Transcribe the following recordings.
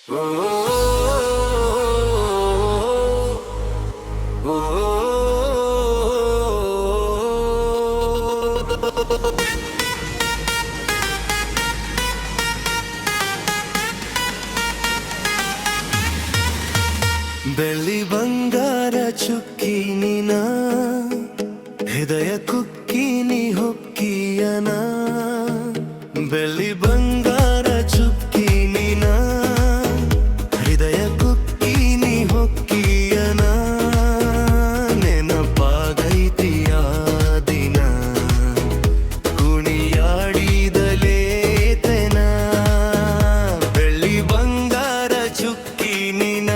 ಬೆಳ್ಳಿ ಬಂಗಾರ ಚುಕ್ಕಿ ನೀನ ಹೃದಯ ಕುಕ್ಕಿ ನೀ ಹೊಕ್ಕಿಯನ ಬೆಳ್ಳಿ ಬಂಗಾರ ಚುಕ್ಕಿ ನೀನ ಹೃದಯ ಕುಕ್ಕಿ ನೀ ಹೊಕ್ಕಿಯನ ನೆನಪಾಗೈತಿಯ ದಿನ ಕುಣಿಯಾಡಿದಲೇತನ ಬೆಳ್ಳಿ ಬಂಗಾರ ಚುಕ್ಕಿ ನೀನ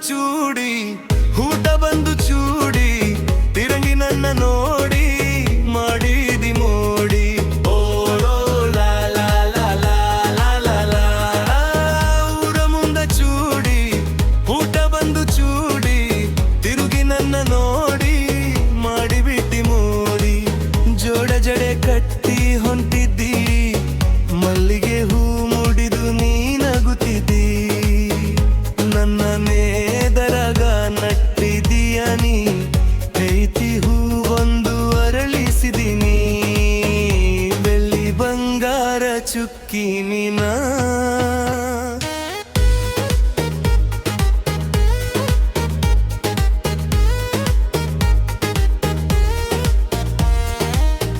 ಚೂಡಿ ಊಟ ಬಂದು ಚೂಡಿ ತಿರಂಗಿ ನನ್ನ ನೋಡಿ ಮಾಡಿದಿ ಮೋಡಿ ಓಡೋ ಲಾ ಲಾ ಲಾ ಲಾ ಲಾ ಲಾ ಊರ ಮುಂದ ಚೂಡಿ ಊಟ ಬಂದು ಚೂಡಿ ತಿರುಗಿ ನನ್ನ ನೋಡಿ ಮಾಡಿಬಿಟ್ಟಿ ಮೋಡಿ ಜೋಡ ಜಡೆ ಕಟ್ಟಿ ಹೊಂಟಿದ್ದಿ ಮಲ್ಲಿಗೆ ಹೂ ಮುಡಿದು ನೀನಗುತ್ತಿದ್ದಿ ನನ್ನ ಮೇದರಗ ನಟ್ಟಿದೀಯನಿ ಪ್ರೀತಿ ಹೂ ಒಂದು ಅರಳಿಸಿದಿನಿ ಬೆಳ್ಳಿ ಬಂಗಾರ ಚುಕ್ಕಿ ನೀನ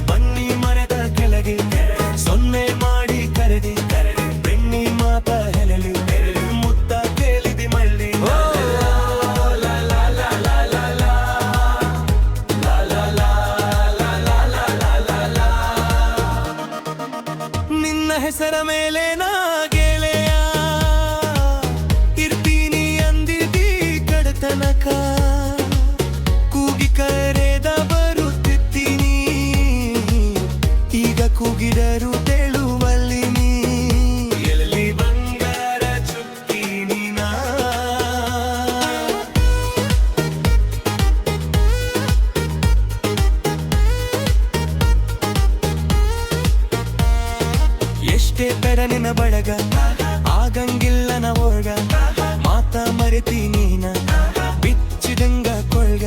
ಬನ್ನಿ ಮರದ ಕೆಳಗೆ ಸೊನ್ನೆ ಮಾಡಿ ಕರೆದಿ ಬೆಣ್ಣಿ ಮಾತ ಹೆಲಲಿ ಮುತ್ತ ಕೇಳಿದಿ ಮಳ್ಳಿ ನಿನ್ನ ಹೆಸರ ಮೇಲೆ ನಾ ಗೆಳೆಯ ಇರ್ತೀನಿ ಅಂದಿದ್ದಿ ಕಡತನಕ ಕೂಗಿ ಕರೆದ ಬರುತ್ತಿದ್ದೀನಿ ಈಗ ಕೂಗಿದರು ತೆಳುವಲ್ಲಿ ನೀ ಎಲ್ಲಿ ಬಂಗಾರ ಚುಕ್ಕಿ ನೀನ ಎಷ್ಟೇ ಪೆರ ನಿನ್ನ ಬಡಗ ಆಗಂಗಿಲ್ಲ ನ ಒರ್ಗ ಮಾತ ಮರೆತಿ ನೀನ ಬಿಚ್ಚಿದಂಗ ಕೊಳ್ಗ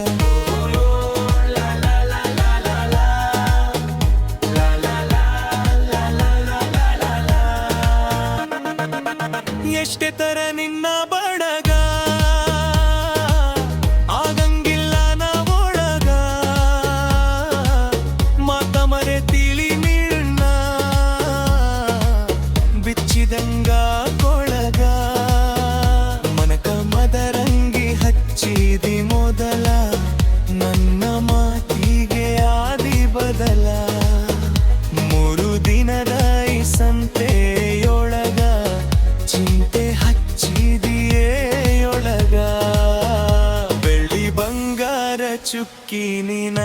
ಎಷ್ಟೇ ತರ ನಿನ್ನ ಬಡಗ ಆಗಂಗಿಲ್ಲ ನ ಒಳಗ ಮಾತ ಮರೆತಿಳಿ ನಿನ್ನ ಬಿಚ್ಚಿದಂಗ ಕೊಳಗ ಮನಕ ಮದರಂಗಿ ಹಚ್ಚಿದಿ ಮೊದಲ ನನ್ನ ಮಾತಿಗೆ ಆದಿ ಬದಲ 3 ದಿನದ ಈ ಸಂತೆಯೊಳಗ ಚಿಂತೆ ಹಚ್ಚಿದಿಯೊಳಗ ಬೆಳ್ಳಿ ಬಂಗಾರ ಚುಕ್ಕಿ ನೀನ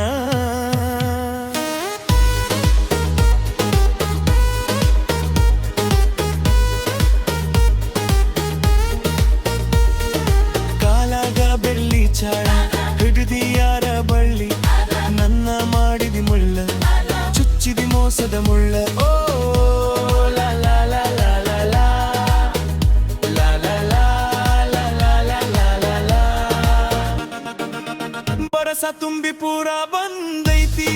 ಬೆಳ್ಳಿ ಚಾಳ ಹಿಡಿದಿಯಾರ ಬಳ್ಳಿ ನನ್ನ ಮಾಡಿದಿ ಮುಳ್ಳ ಚುಚ್ಚಿದಿ ಮೋಸದ ಮುಳ್ಳ ಓ ಲಾ ಲಾ ಲಾ ಲಾ ಲಾ ಲಾ ಲಾ ಲಾ ಲಾ ಲಾ ಲಾ ಲಾ ಲಾ ಬರಸ ತುಂಬಿ ಪೂರ ಬಂದೈತಿ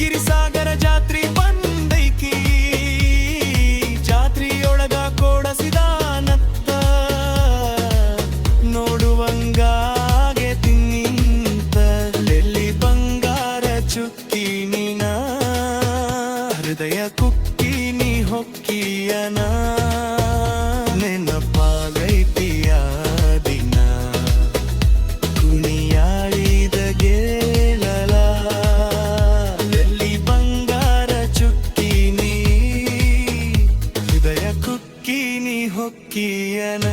ಗಿರಿಸಾಗರ ಜಾತ್ರಿ ಬಂದೈಕಿ ಜಾತ್ರಿಯೊಳಗ ಕೊಡಸಿದ ನೋಡುವಂಗಾಗೆ ತಿನ್ನಿಂತ ಎಲ್ಲಿ ಬಂಗಾರ ಚುಕ್ಕಿ ನೀನ ಹೃದಯ ಕುಕ್ಕಿ ನೀ ಹೊಕ್ಕಿಯನ ನೆನಪಾಗೈತಿಯ ದಿನ ಕುಣಿಯಾಡಿದ ಗೆಳಲ ಎಲ್ಲಿ ಬಂಗಾರ ಚುಕ್ಕಿ ನೀ ಹೃದಯ ಕುಕ್ಕಿ ನೀ ಹೊಕ್ಕಿಯನ